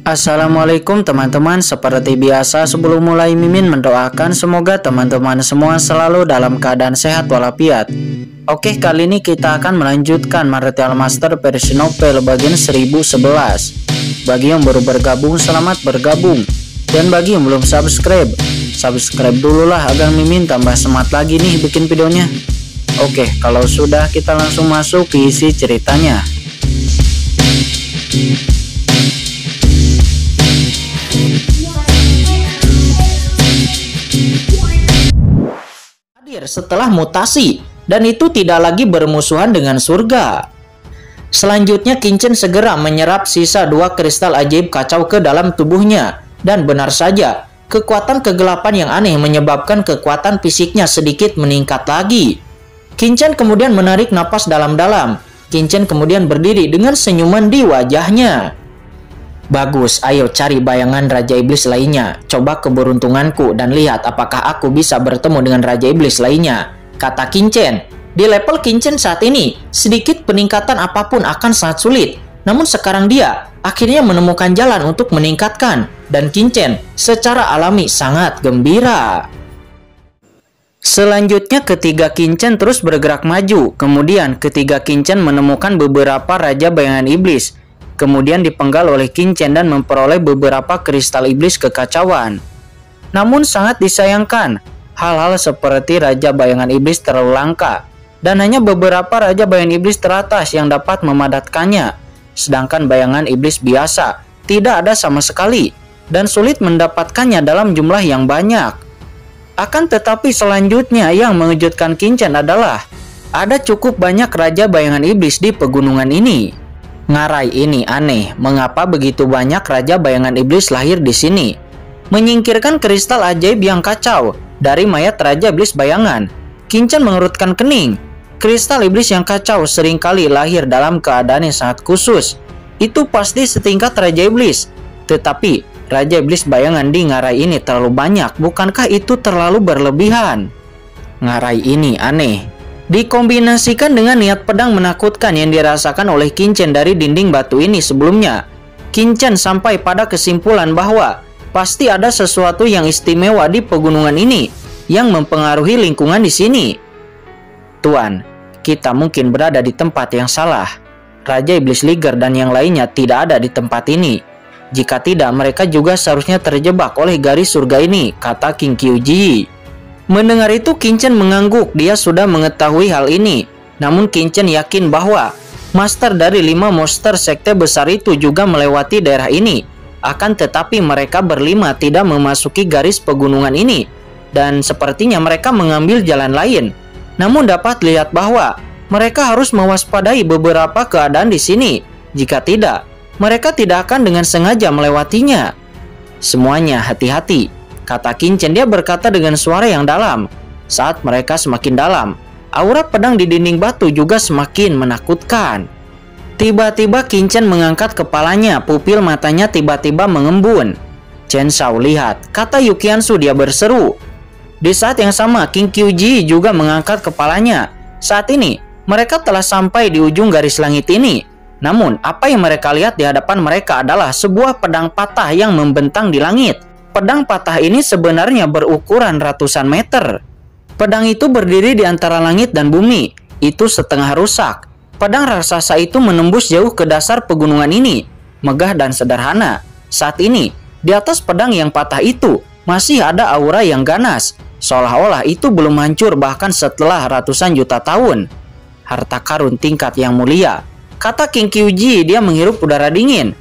Assalamualaikum teman-teman, seperti biasa sebelum mulai Mimin mendoakan semoga teman-teman semua selalu dalam keadaan sehat walafiat. Oke, kali ini kita akan melanjutkan Martial Master versi novel bagian 1011. Bagi yang baru bergabung, selamat bergabung. Dan bagi yang belum subscribe, subscribe dulu lah agar Mimin tambah semangat lagi nih bikin videonya. Oke, kalau sudah kita langsung masuk ke isi ceritanya. Setelah mutasi, dan itu tidak lagi bermusuhan dengan surga. Selanjutnya Qin Chen segera menyerap sisa 2 kristal ajaib kacau ke dalam tubuhnya. Dan benar saja, kekuatan kegelapan yang aneh menyebabkan kekuatan fisiknya sedikit meningkat lagi. Qin Chen kemudian menarik napas dalam-dalam. Qin Chen kemudian berdiri dengan senyuman di wajahnya. Bagus, ayo cari bayangan Raja Iblis lainnya. Coba keberuntunganku dan lihat apakah aku bisa bertemu dengan Raja Iblis lainnya, kata Qin Chen. Di level Qin Chen saat ini, sedikit peningkatan apapun akan sangat sulit. Namun sekarang dia akhirnya menemukan jalan untuk meningkatkan. Dan Qin Chen secara alami sangat gembira. Selanjutnya ketiga Qin Chen terus bergerak maju. Kemudian ketiga Qin Chen menemukan beberapa Raja Bayangan Iblis. Kemudian dipenggal oleh Qin Chen dan memperoleh beberapa kristal iblis kekacauan. Namun sangat disayangkan, hal-hal seperti Raja Bayangan Iblis terlalu langka, dan hanya beberapa Raja Bayangan Iblis teratas yang dapat memadatkannya. Sedangkan bayangan iblis biasa tidak ada sama sekali, dan sulit mendapatkannya dalam jumlah yang banyak. Akan tetapi selanjutnya yang mengejutkan Qin Chen adalah ada cukup banyak Raja Bayangan Iblis di pegunungan ini. Ngarai ini aneh, mengapa begitu banyak Raja Bayangan Iblis lahir di sini? Menyingkirkan kristal ajaib yang kacau dari mayat Raja Iblis Bayangan, Qin Chen mengerutkan kening. Kristal iblis yang kacau seringkali lahir dalam keadaan yang sangat khusus. Itu pasti setingkat Raja Iblis. Tetapi Raja Iblis Bayangan di Ngarai ini terlalu banyak, bukankah itu terlalu berlebihan? Ngarai ini aneh. Dikombinasikan dengan niat pedang menakutkan yang dirasakan oleh Qin Chen dari dinding batu ini sebelumnya, Qin Chen sampai pada kesimpulan bahwa pasti ada sesuatu yang istimewa di pegunungan ini yang mempengaruhi lingkungan di sini. Tuan, kita mungkin berada di tempat yang salah. Raja Iblis Liger dan yang lainnya tidak ada di tempat ini. Jika tidak, mereka juga seharusnya terjebak oleh garis surga ini, kata King Qiuji. Mendengar itu Qin Chen mengangguk, dia sudah mengetahui hal ini. Namun Qin Chen yakin bahwa master dari 5 monster sekte besar itu juga melewati daerah ini. Akan tetapi mereka berlima tidak memasuki garis pegunungan ini. Dan sepertinya mereka mengambil jalan lain. Namun dapat lihat bahwa mereka harus mewaspadai beberapa keadaan di sini. Jika tidak, mereka tidak akan dengan sengaja melewatinya. Semuanya hati-hati, kata Qin Chen. Dia berkata dengan suara yang dalam. Saat mereka semakin dalam, aura pedang di dinding batu juga semakin menakutkan. Tiba-tiba Qin Chen mengangkat kepalanya, pupil matanya tiba-tiba mengembun. Chen Shao, lihat, kata Yuqiansu, dia berseru. Di saat yang sama, King Qiuji juga mengangkat kepalanya. Saat ini, mereka telah sampai di ujung garis langit ini. Namun, apa yang mereka lihat di hadapan mereka adalah sebuah pedang patah yang membentang di langit. Pedang patah ini sebenarnya berukuran ratusan meter. Pedang itu berdiri di antara langit dan bumi. Itu setengah rusak. Pedang raksasa itu menembus jauh ke dasar pegunungan ini. Megah dan sederhana. Saat ini, di atas pedang yang patah itu masih ada aura yang ganas. Seolah-olah itu belum hancur bahkan setelah ratusan juta tahun. Harta karun tingkat yang mulia, kata King Qiuji. Dia menghirup udara dingin.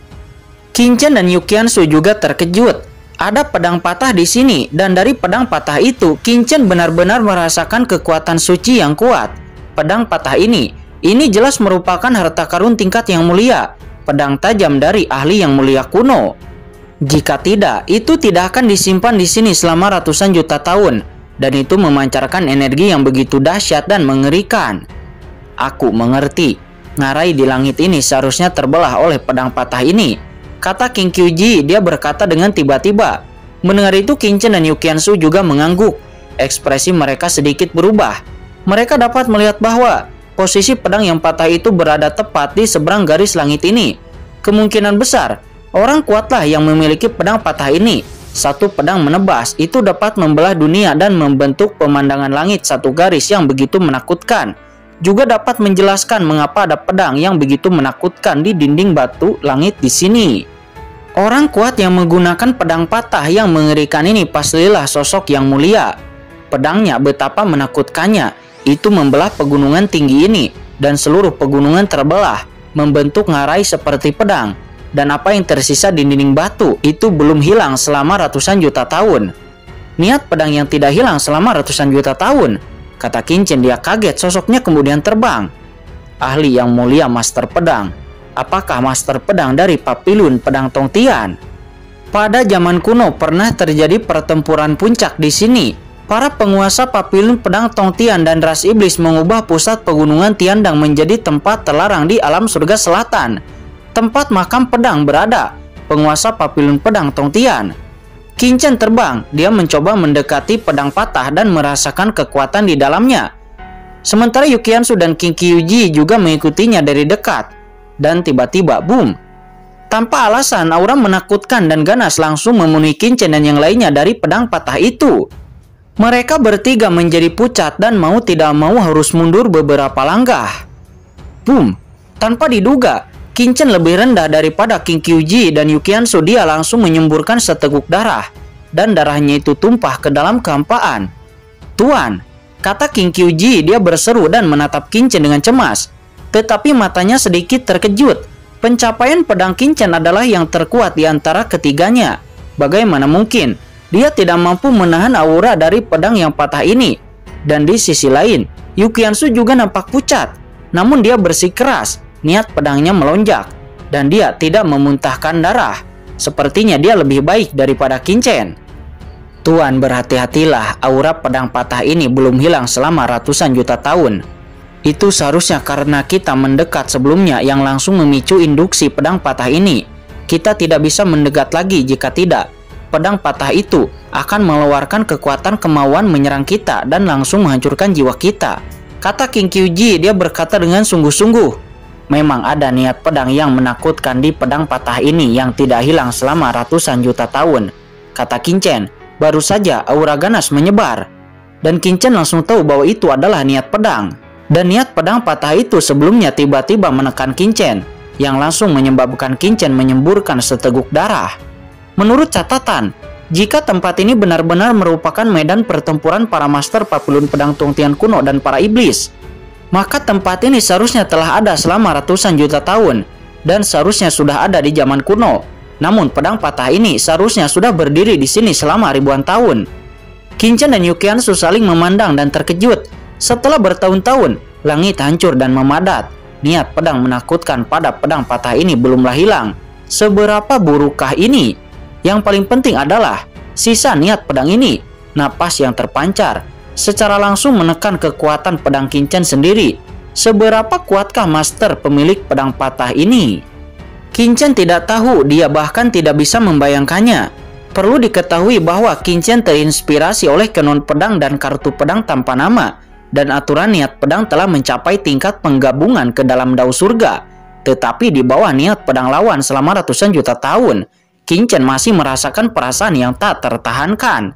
Qin Chen dan Yuqiansu juga terkejut. Ada pedang patah di sini, dan dari pedang patah itu, Qin Chen benar-benar merasakan kekuatan suci yang kuat. Pedang patah ini jelas merupakan harta karun tingkat yang mulia, pedang tajam dari ahli yang mulia kuno. Jika tidak, itu tidak akan disimpan di sini selama ratusan juta tahun, dan itu memancarkan energi yang begitu dahsyat dan mengerikan. Aku mengerti, ngarai di langit ini seharusnya terbelah oleh pedang patah ini, kata King Qiuji. Dia berkata dengan tiba-tiba. Mendengar itu Qin Chen dan Yuqiansu juga mengangguk. Ekspresi mereka sedikit berubah. Mereka dapat melihat bahwa posisi pedang yang patah itu berada tepat di seberang garis langit ini. Kemungkinan besar Orang kuatlah yang memiliki pedang patah ini. Satu pedang menebas itu dapat membelah dunia dan membentuk pemandangan langit satu garis yang begitu menakutkan. Juga dapat menjelaskan mengapa ada pedang yang begitu menakutkan di dinding batu langit di sini. Orang kuat yang menggunakan pedang patah yang mengerikan ini pastilah sosok yang mulia. Pedangnya betapa menakutkannya, itu membelah pegunungan tinggi ini dan seluruh pegunungan terbelah, membentuk ngarai seperti pedang. Dan apa yang tersisa di dinding batu itu belum hilang selama ratusan juta tahun. Niat pedang yang tidak hilang selama ratusan juta tahun, kata Qin-Chen. Dia kaget, sosoknya kemudian terbang. Ahli yang mulia, master pedang. Apakah master pedang dari Papilun Pedang Tongtian? Pada zaman kuno pernah terjadi pertempuran puncak di sini. Para penguasa Papilun Pedang Tongtian dan ras iblis mengubah pusat pegunungan Tiandang menjadi tempat terlarang di alam surga selatan. Tempat makam pedang berada, penguasa Papilun Pedang Tongtian. Qin-Chen terbang, dia mencoba mendekati pedang patah dan merasakan kekuatan di dalamnya. Sementara Yukiansu dan King Kyuji juga mengikutinya dari dekat. Dan tiba-tiba, boom! Tanpa alasan, aura menakutkan dan ganas langsung memenuhi Qin-Chen dan yang lainnya dari pedang patah itu. Mereka bertiga menjadi pucat dan mau tidak mau harus mundur beberapa langkah. Boom! Tanpa diduga, Qin-Chen lebih rendah daripada King Kyuji dan Yukiansu. Dia langsung menyemburkan seteguk darah, dan darahnya itu tumpah ke dalam kehampaan. Tuan, kata King Kyuji. Dia berseru dan menatap Qin-Chen dengan cemas. Tetapi matanya sedikit terkejut. Pencapaian pedang Qin-Chen adalah yang terkuat di antara ketiganya. Bagaimana mungkin dia tidak mampu menahan aura dari pedang yang patah ini? Dan di sisi lain, Yukiansu juga nampak pucat. Namun dia bersikeras. Niat pedangnya melonjak, dan dia tidak memuntahkan darah. Sepertinya dia lebih baik daripada Qin-Chen. Tuan, berhati-hatilah, aura pedang patah ini belum hilang selama ratusan juta tahun. Itu seharusnya karena kita mendekat sebelumnya yang langsung memicu induksi pedang patah ini. Kita tidak bisa mendekat lagi jika tidak. Pedang patah itu akan mengeluarkan kekuatan kemauan menyerang kita dan langsung menghancurkan jiwa kita. Kata King Kyuji. Dia berkata dengan sungguh-sungguh. Memang ada niat pedang yang menakutkan di pedang patah ini yang tidak hilang selama ratusan juta tahun, kata Qin-Chen. Baru saja aura ganas menyebar, dan Qin-Chen langsung tahu bahwa itu adalah niat pedang. Dan niat pedang patah itu sebelumnya tiba-tiba menekan Qin-Chen, yang langsung menyebabkan Qin-Chen menyemburkan seteguk darah. Menurut catatan, jika tempat ini benar-benar merupakan medan pertempuran para master Papilun Pedang Tongtian kuno dan para iblis, maka tempat ini seharusnya telah ada selama ratusan juta tahun, dan seharusnya sudah ada di zaman kuno. Namun pedang patah ini seharusnya sudah berdiri di sini selama ribuan tahun. Qin-Chen dan Yukiansu saling memandang dan terkejut. Setelah bertahun-tahun, langit hancur dan memadat. Niat pedang menakutkan pada pedang patah ini belumlah hilang. Seberapa burukkah ini? Yang paling penting adalah sisa niat pedang ini, napas yang terpancar, secara langsung menekan kekuatan pedang Qin-Chen sendiri. Seberapa kuatkah master pemilik pedang patah ini? Qin-Chen tidak tahu, dia bahkan tidak bisa membayangkannya. Perlu diketahui bahwa Qin-Chen terinspirasi oleh kanon pedang dan kartu pedang tanpa nama, dan aturan niat pedang telah mencapai tingkat penggabungan ke dalam Dao Surga. Tetapi di bawah niat pedang lawan selama ratusan juta tahun, Qin-Chen masih merasakan perasaan yang tak tertahankan.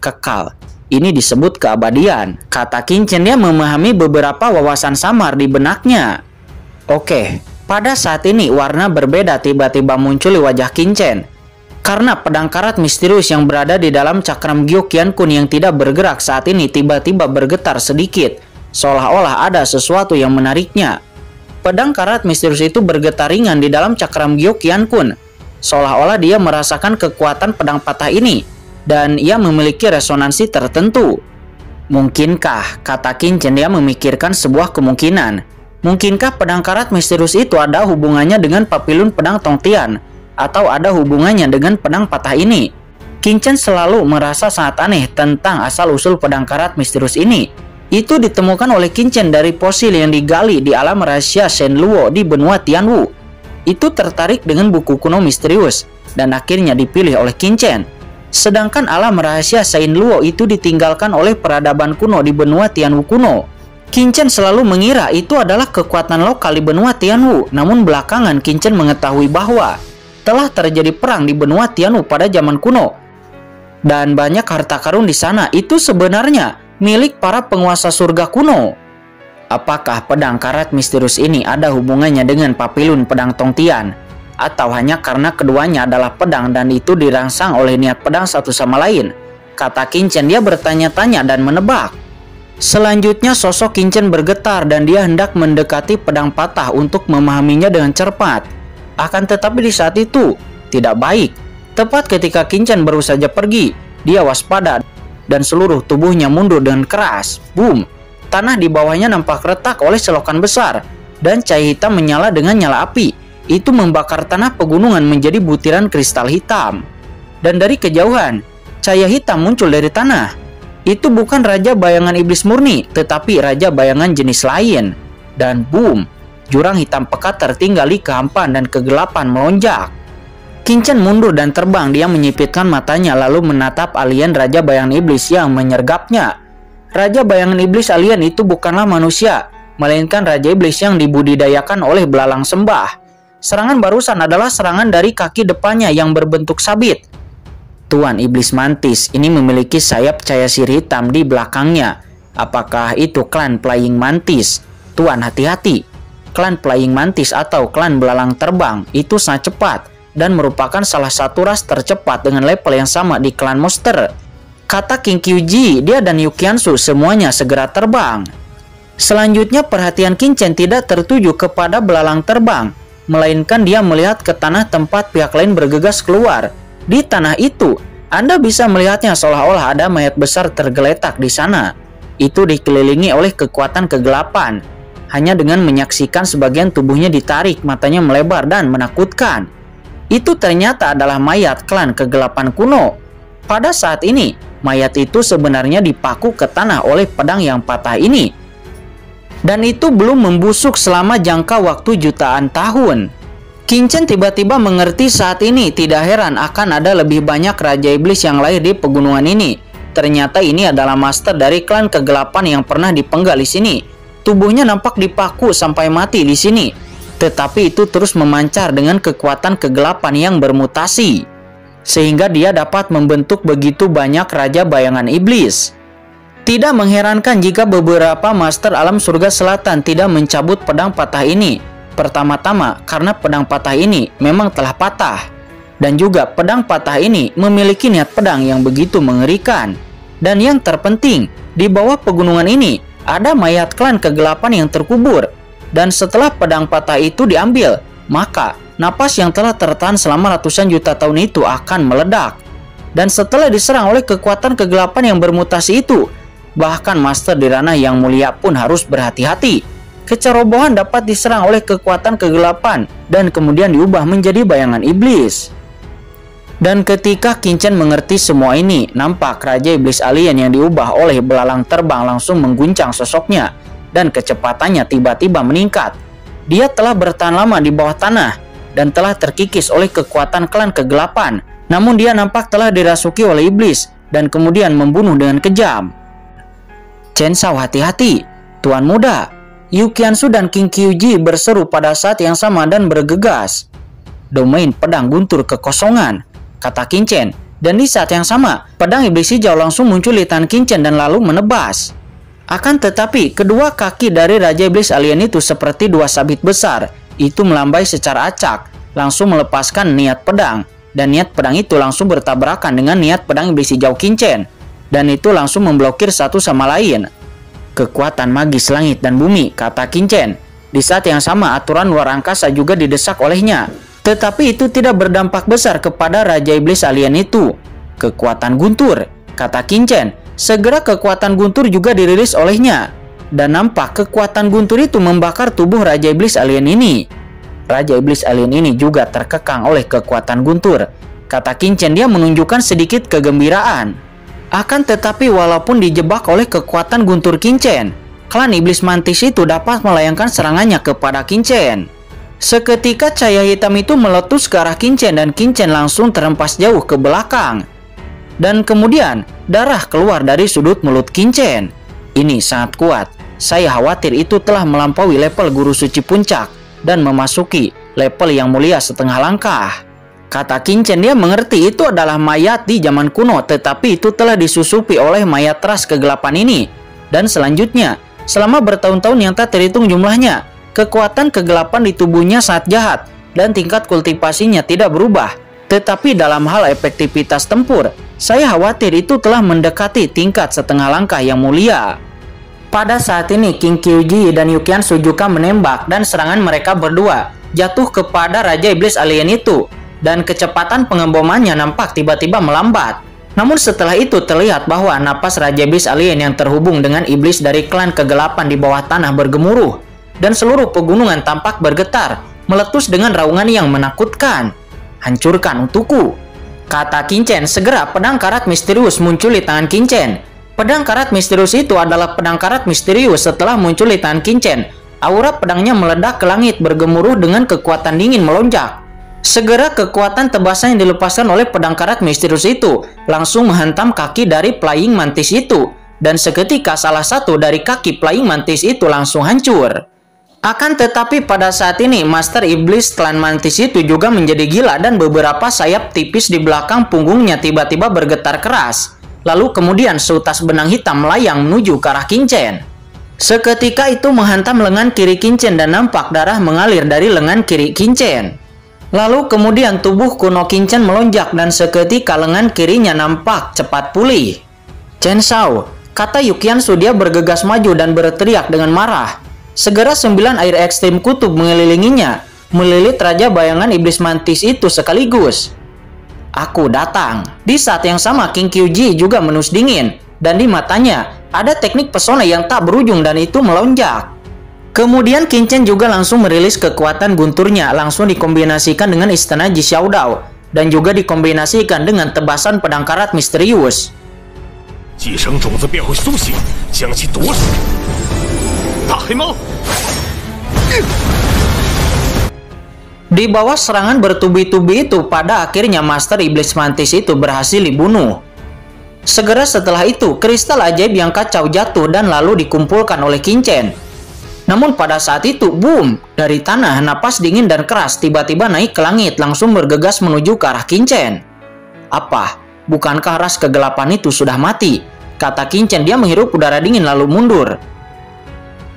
Kekal. Ini disebut keabadian, kata Qin-Chen. Dia memahami beberapa wawasan samar di benaknya. Oke, pada saat ini warna berbeda tiba-tiba muncul di wajah Qin-Chen. Karena pedang karat misterius yang berada di dalam cakram Gyokian-kun yang tidak bergerak saat ini tiba-tiba bergetar sedikit, seolah-olah ada sesuatu yang menariknya. Pedang karat misterius itu bergetar ringan di dalam cakram Gyokian-kun, seolah-olah dia merasakan kekuatan pedang patah ini, dan ia memiliki resonansi tertentu. Mungkinkah, kata Qin-Chen, dia memikirkan sebuah kemungkinan. Mungkinkah pedang karat misterius itu ada hubungannya dengan Papilun Pedang Tongtian, atau ada hubungannya dengan pedang patah ini? Qin-Chen selalu merasa sangat aneh tentang asal-usul pedang karat misterius ini. Itu ditemukan oleh Qin-Chen dari fosil yang digali di alam rahasia Shenluo di benua Tianwu. Itu tertarik dengan buku kuno misterius, dan akhirnya dipilih oleh Qin-Chen. Sedangkan alam rahasia Shenluo itu ditinggalkan oleh peradaban kuno di benua Tianwu kuno. Qin-Chen selalu mengira itu adalah kekuatan lokal di benua Tianwu, namun belakangan Qin-Chen mengetahui bahwa telah terjadi perang di benua Tianu pada zaman kuno. Dan banyak harta karun di sana itu sebenarnya milik para penguasa surga kuno. Apakah pedang karat misterius ini ada hubungannya dengan papilun pedang Tongtian? Atau hanya karena keduanya adalah pedang dan itu dirangsang oleh niat pedang satu sama lain? Kata Qinchen, dia bertanya-tanya dan menebak. Selanjutnya sosok Qinchen bergetar dan dia hendak mendekati pedang patah untuk memahaminya dengan cepat. Akan tetapi di saat itu tidak baik. Tepat ketika Qinchen baru saja pergi, dia waspada dan seluruh tubuhnya mundur dengan keras. Boom! Tanah di bawahnya nampak retak oleh selokan besar dan cahaya hitam menyala dengan nyala api. Itu membakar tanah pegunungan menjadi butiran kristal hitam. Dan dari kejauhan, cahaya hitam muncul dari tanah. Itu bukan Raja Bayangan Iblis murni, tetapi Raja Bayangan jenis lain. Dan boom! Jurang hitam pekat tertinggal di kehampaan dan kegelapan melonjak. Qinchen mundur dan terbang. Dia menyipitkan matanya lalu menatap alien Raja Bayangan Iblis yang menyergapnya. Raja Bayangan Iblis alien itu bukanlah manusia, melainkan Raja Iblis yang dibudidayakan oleh belalang sembah. Serangan barusan adalah serangan dari kaki depannya yang berbentuk sabit. Tuan Iblis Mantis ini memiliki sayap cahaya sirih hitam di belakangnya. Apakah itu klan Flying Mantis? Tuan, hati-hati. Klan Flying Mantis atau klan belalang terbang itu sangat cepat dan merupakan salah satu ras tercepat dengan level yang sama di klan monster. Kata King Kyuji, dia dan Yukiansu semuanya segera terbang. Selanjutnya perhatian Qinchen tidak tertuju kepada belalang terbang, melainkan dia melihat ke tanah tempat pihak lain bergegas keluar. Di tanah itu, Anda bisa melihatnya seolah-olah ada mayat besar tergeletak di sana. Itu dikelilingi oleh kekuatan kegelapan. Hanya dengan menyaksikan sebagian tubuhnya ditarik, matanya melebar dan menakutkan. Itu ternyata adalah mayat klan kegelapan kuno. Pada saat ini, mayat itu sebenarnya dipaku ke tanah oleh pedang yang patah ini. Dan itu belum membusuk selama jangka waktu jutaan tahun. Qinchen tiba-tiba mengerti saat ini. Tidak heran akan ada lebih banyak Raja Iblis yang lahir di pegunungan ini. Ternyata ini adalah master dari klan kegelapan yang pernah dipenggal di sini. Tubuhnya nampak dipaku sampai mati di sini. Tetapi itu terus memancar dengan kekuatan kegelapan yang bermutasi. Sehingga dia dapat membentuk begitu banyak Raja Bayangan Iblis. Tidak mengherankan jika beberapa master alam surga selatan tidak mencabut pedang patah ini. Pertama-tama karena pedang patah ini memang telah patah. Dan juga pedang patah ini memiliki niat pedang yang begitu mengerikan. Dan yang terpenting, di bawah pegunungan ini ada mayat klan kegelapan yang terkubur. Dan setelah pedang patah itu diambil, maka napas yang telah tertahan selama ratusan juta tahun itu akan meledak. Dan setelah diserang oleh kekuatan kegelapan yang bermutasi itu, bahkan master di ranah yang mulia pun harus berhati-hati. Kecerobohan dapat diserang oleh kekuatan kegelapan dan kemudian diubah menjadi bayangan iblis. Dan ketika Qinchen mengerti semua ini, nampak Raja Iblis alien yang diubah oleh belalang terbang langsung mengguncang sosoknya. Dan kecepatannya tiba-tiba meningkat. Dia telah bertahan lama di bawah tanah dan telah terkikis oleh kekuatan klan kegelapan. Namun dia nampak telah dirasuki oleh iblis dan kemudian membunuh dengan kejam. Chen Shao, hati-hati, Tuan Muda. Yukiansu dan King Kyuji berseru pada saat yang sama dan bergegas. Domain pedang guntur kekosongan, kata Qinchen. Dan di saat yang sama, pedang iblis hijau langsung muncul di tangan Qinchen dan lalu menebas. Akan tetapi, kedua kaki dari Raja Iblis alien itu seperti dua sabit besar. Itu melambai secara acak, langsung melepaskan niat pedang. Dan niat pedang itu langsung bertabrakan dengan niat pedang iblis hijau Qinchen. Dan itu langsung memblokir satu sama lain. Kekuatan magis langit dan bumi, kata Qinchen. Di saat yang sama, aturan luar angkasa juga didesak olehnya. Tetapi itu tidak berdampak besar kepada Raja Iblis alien itu. Kekuatan guntur, kata Qinchen. Segera kekuatan guntur juga dirilis olehnya. Dan nampak kekuatan guntur itu membakar tubuh Raja Iblis alien ini. Raja Iblis alien ini juga terkekang oleh kekuatan guntur. Kata Qinchen, dia menunjukkan sedikit kegembiraan. Akan tetapi walaupun dijebak oleh kekuatan guntur Qinchen, klan Iblis Mantis itu dapat melayangkan serangannya kepada Qinchen. Seketika cahaya hitam itu meletus ke arah Qinchen dan Qinchen langsung terhempas jauh ke belakang. Dan kemudian darah keluar dari sudut mulut Qinchen. Ini sangat kuat. Saya khawatir itu telah melampaui level guru suci puncak dan memasuki level yang mulia setengah langkah. Kata Qin Chen, dia mengerti itu adalah mayat di zaman kuno, tetapi itu telah disusupi oleh mayat ras kegelapan ini. Dan selanjutnya, selama bertahun-tahun yang tak terhitung jumlahnya, kekuatan kegelapan di tubuhnya sangat jahat dan tingkat kultivasinya tidak berubah. Tetapi dalam hal efektivitas tempur, saya khawatir itu telah mendekati tingkat setengah langkah yang mulia. Pada saat ini, King Kyuji dan Yukian Suzuka menembak dan serangan mereka berdua jatuh kepada Raja Iblis Alien itu. Dan kecepatan pengebomannya nampak tiba-tiba melambat. Namun setelah itu terlihat bahwa napas Raja Iblis Alien yang terhubung dengan iblis dari klan kegelapan di bawah tanah bergemuruh. Dan seluruh pegunungan tampak bergetar, meletus dengan raungan yang menakutkan. Hancurkan untukku, kata Qin Chen. Segera pedang karat misterius muncul di tangan Qin Chen. Pedang karat misterius itu adalah pedang karat misterius. Setelah muncul di tangan Qin Chen, aura pedangnya meledak ke langit bergemuruh dengan kekuatan dingin melonjak. Segera kekuatan tebasan yang dilepaskan oleh pedang karat misterius itu langsung menghantam kaki dari Flying Mantis itu. Dan seketika salah satu dari kaki Flying Mantis itu langsung hancur. Akan tetapi pada saat ini Master Iblis Klan Mantis itu juga menjadi gila dan beberapa sayap tipis di belakang punggungnya tiba-tiba bergetar keras. Lalu kemudian seutas benang hitam melayang menuju ke arah Qin Chen. Seketika itu menghantam lengan kiri Qin Chen dan nampak darah mengalir dari lengan kiri Qin Chen. Lalu kemudian tubuh kuno Qin Chen melonjak dan seketika lengan kirinya nampak cepat pulih. Chen Shao, kata Yukian Su, dia bergegas maju dan berteriak dengan marah. Segera 9 air ekstrim kutub mengelilinginya, melilit Raja Bayangan Iblis Mantis itu sekaligus. Aku datang. Di saat yang sama King Kyuji juga menus dingin, dan di matanya ada teknik pesona yang tak berujung dan itu melonjak. Kemudian Qin Chen juga langsung merilis kekuatan gunturnya, langsung dikombinasikan dengan istana Ji Xiaodao dan juga dikombinasikan dengan tebasan pedang karat misterius. Di bawah serangan bertubi-tubi itu, pada akhirnya Master Iblis Mantis itu berhasil dibunuh. Segera setelah itu, kristal ajaib yang kacau jatuh dan lalu dikumpulkan oleh Qin Chen. Namun pada saat itu, boom, dari tanah napas dingin dan keras tiba-tiba naik ke langit langsung bergegas menuju ke arah Qin Chen. Apa? Bukankah ras kegelapan itu sudah mati? Kata Qin Chen, dia menghirup udara dingin lalu mundur.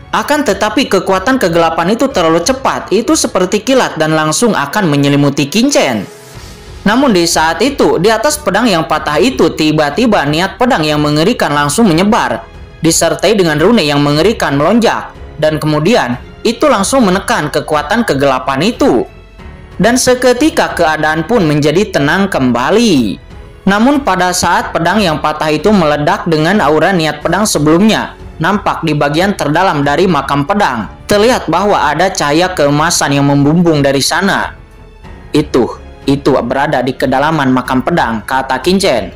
Akan tetapi kekuatan kegelapan itu terlalu cepat, itu seperti kilat dan langsung akan menyelimuti Qin Chen. Namun di saat itu, di atas pedang yang patah itu tiba-tiba niat pedang yang mengerikan langsung menyebar, disertai dengan rune yang mengerikan melonjak. Dan kemudian itu langsung menekan kekuatan kegelapan itu. Dan seketika keadaan pun menjadi tenang kembali. Namun pada saat pedang yang patah itu meledak dengan aura niat pedang sebelumnya, nampak di bagian terdalam dari makam pedang terlihat bahwa ada cahaya keemasan yang membumbung dari sana. Itu berada di kedalaman makam pedang, kata Qin Chen.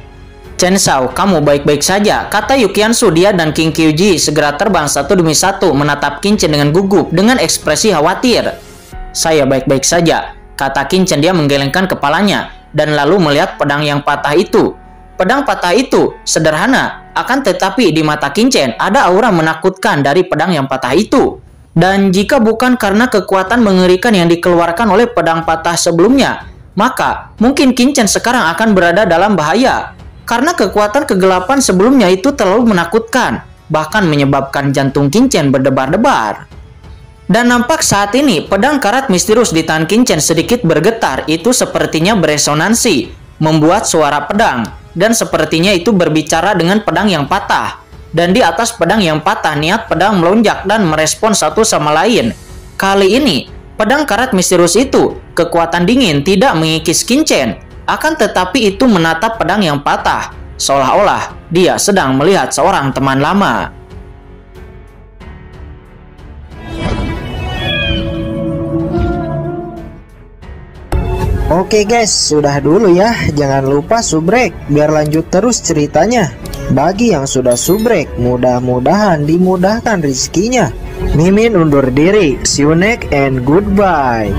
Chen Shao, kamu baik-baik saja, kata Yukian Su. Dia dan King Kyuji segera terbang satu demi satu menatap Qin Chen dengan gugup dengan ekspresi khawatir. Saya baik-baik saja, kata Qin Chen. Dia menggelengkan kepalanya dan lalu melihat pedang yang patah itu. Pedang patah itu sederhana, akan tetapi di mata Qin Chen ada aura menakutkan dari pedang yang patah itu. Dan jika bukan karena kekuatan mengerikan yang dikeluarkan oleh pedang patah sebelumnya, maka mungkin Qin Chen sekarang akan berada dalam bahaya. Karena kekuatan kegelapan sebelumnya itu terlalu menakutkan, bahkan menyebabkan jantung Qin Chen berdebar-debar. Dan nampak saat ini pedang karat misterius di tangan Qin Chen sedikit bergetar, itu sepertinya beresonansi, membuat suara pedang, dan sepertinya itu berbicara dengan pedang yang patah. Dan di atas pedang yang patah, niat pedang melonjak dan merespon satu sama lain. Kali ini, pedang karat misterius itu, kekuatan dingin tidak mengikis Qin Chen. Akan tetapi itu menatap pedang yang patah, seolah-olah dia sedang melihat seorang teman lama. Oke guys, sudah dulu ya. Jangan lupa subrek biar lanjut terus ceritanya. Bagi yang sudah subrek, mudah-mudahan dimudahkan rezekinya. Mimin undur diri. See you next and goodbye.